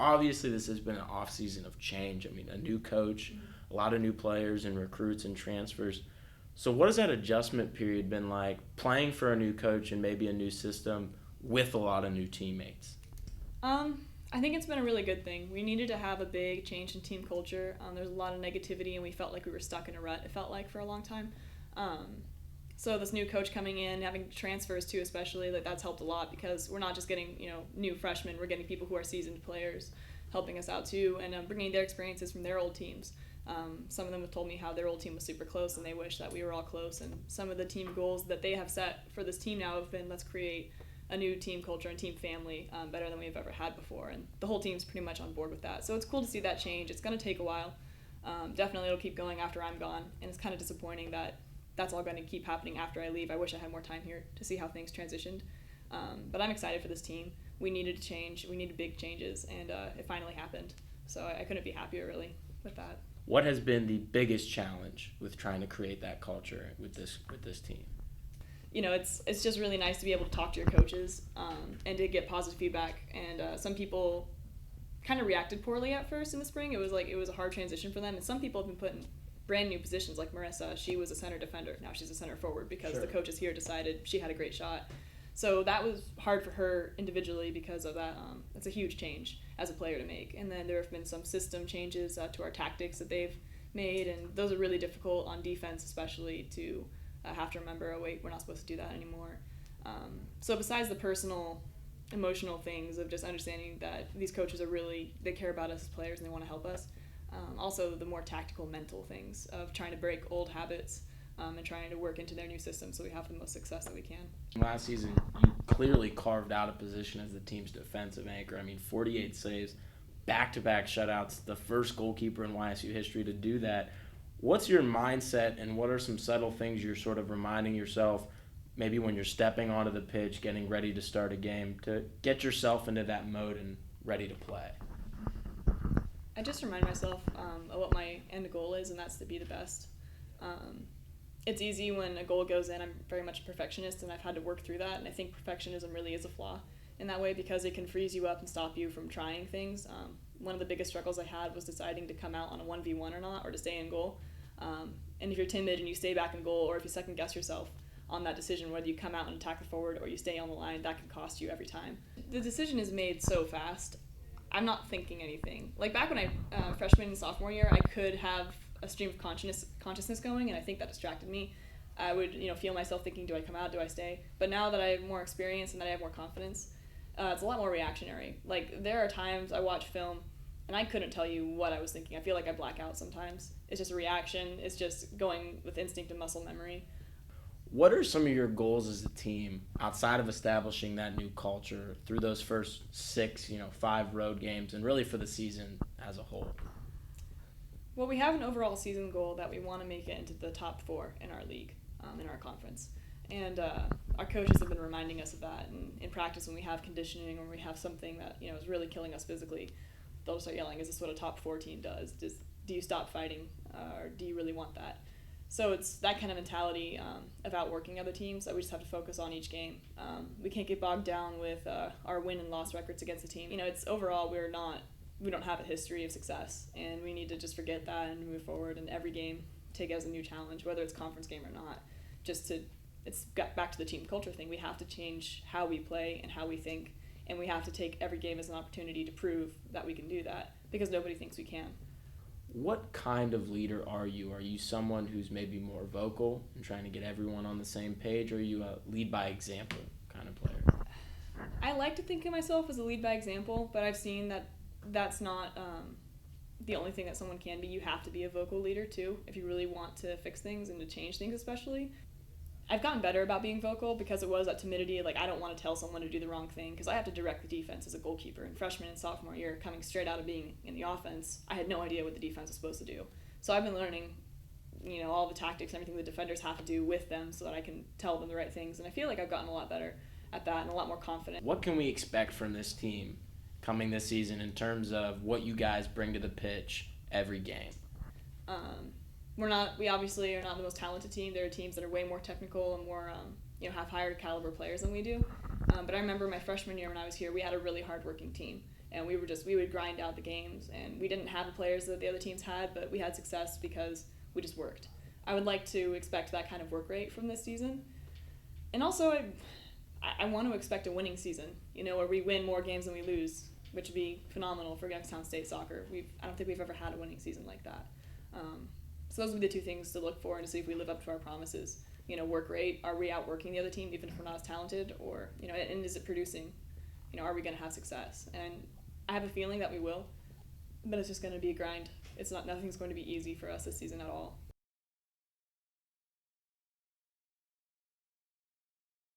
Obviously, this has been an off-season of change. I mean, a new coach, a lot of new players and recruits and transfers. So what has that adjustment period been like, playing for a new coach and maybe a new system with a lot of new teammates? I think it's been a really good thing. We needed to have a big change in team culture. There's a lot of negativity, and we felt like we were stuck in a rut, it felt like, for a long time. Um, so this new coach coming in, having transfers too especially, like that's helped a lot because we're not just getting, new freshmen. We're getting people who are seasoned players helping us out too, and bringing their experiences from their old teams. Some of them have told me how their old team was super close and they wish that we were all close. And some of the team goals that they have set for this team now have been, let's create a new team culture and team family better than we've ever had before. And the whole team's pretty much on board with that. So it's cool to see that change. It's going to take a while. Definitely it'll keep going after I'm gone. And it's kind of disappointing that that's all going to keep happening after I leave. I wish I had more time here to see how things transitioned. But I'm excited for this team. We needed to change. We needed big changes. And it finally happened. So I couldn't be happier, really, with that. What has been the biggest challenge with trying to create that culture with this team? It's just really nice to be able to talk to your coaches and to get positive feedback. And some people kind of reacted poorly at first in the spring. It was a hard transition for them. And some people have been put in brand new positions, like Marissa. She was a center defender. Now she's a center forward because the coaches here decided she had a great shot. So that was hard for her individually because of that. It's a huge change as a player to make. And then there have been some system changes to our tactics that they've made, and those are really difficult on defense, especially to have to remember, oh wait, we're not supposed to do that anymore. So besides the personal, emotional things of just understanding that these coaches they care about us as players and they want to help us, also the more tactical, mental things of trying to break old habits and trying to work into their new system so we have the most success that we can. Last season, you clearly carved out a position as the team's defensive anchor. I mean, 48 saves, back-to-back shutouts, the first goalkeeper in YSU history to do that. What's your mindset, and what are some subtle things you're sort of reminding yourself, maybe when you're stepping onto the pitch, getting ready to start a game, to get yourself into that mode and ready to play? I just remind myself of what my end goal is, and that's to be the best. It's easy when a goal goes in. I'm very much a perfectionist, and I've had to work through that, and I think perfectionism really is a flaw in that way because it can freeze you up and stop you from trying things. One of the biggest struggles I had was deciding to come out on a 1v1 or not, or to stay in goal. And if you're timid and you stay back in goal, or if you second guess yourself on that decision, whether you come out and attack the forward or you stay on the line, that can cost you every time. The decision is made so fast. I'm not thinking anything. Like back when I freshman and sophomore year, I could have a stream of consciousness going, and I think that distracted me. I would feel myself thinking, do I come out, do I stay? But now that I have more experience and that I have more confidence, it's a lot more reactionary. Like there are times I watch film and I couldn't tell you what I was thinking. I feel like I black out sometimes. It's just a reaction. It's just going with instinct and muscle memory. What are some of your goals as a team outside of establishing that new culture through those first 5 road games and really for the season as a whole? Well, we have an overall season goal that we want to make it into the top 4 in our league, in our conference. And our coaches have been reminding us of that. And in practice, when we have conditioning or we have something that is really killing us physically, they'll start yelling, is this what a top 4 team does? Do you stop fighting, or do you really want that? So it's that kind of mentality of outworking other teams that we just have to focus on each game. We can't get bogged down with our win and loss records against the team. It's overall we don't have a history of success, and we need to just forget that and move forward. And every game take it as a new challenge, whether it's a conference game or not. It's got back to the team culture thing. We have to change how we play and how we think, and we have to take every game as an opportunity to prove that we can do that because nobody thinks we can. What kind of leader are you? Are you someone who's maybe more vocal and trying to get everyone on the same page, or are you a lead by example kind of player? I like to think of myself as a lead by example, but I've seen that that's not the only thing that someone can be. You have to be a vocal leader too if you really want to fix things and to change things especially. I've gotten better about being vocal because it was that timidity, like I don't want to tell someone to do the wrong thing because I have to direct the defense as a goalkeeper. In freshman and sophomore year, coming straight out of being in the offense, I had no idea what the defense was supposed to do. So I've been learning, all the tactics and everything the defenders have to do with them so that I can tell them the right things. And I feel like I've gotten a lot better at that and a lot more confident. What can we expect from this team coming this season in terms of what you guys bring to the pitch every game? We obviously are not the most talented team. There are teams that are way more technical and more, have higher caliber players than we do. But I remember my freshman year when I was here, we had a really hard-working team. and we would grind out the games, and we didn't have the players that the other teams had, but we had success because we just worked. I would like to expect that kind of work rate from this season, and also I want to expect a winning season, where we win more games than we lose, which would be phenomenal for Youngstown State soccer. I don't think we've ever had a winning season like that. So those would be the two things to look for and to see if we live up to our promises. Work rate. Are we outworking the other team even if we're not as talented? Or, and is it producing? Are we going to have success? And I have a feeling that we will, but it's just going to be a grind. Nothing's going to be easy for us this season at all.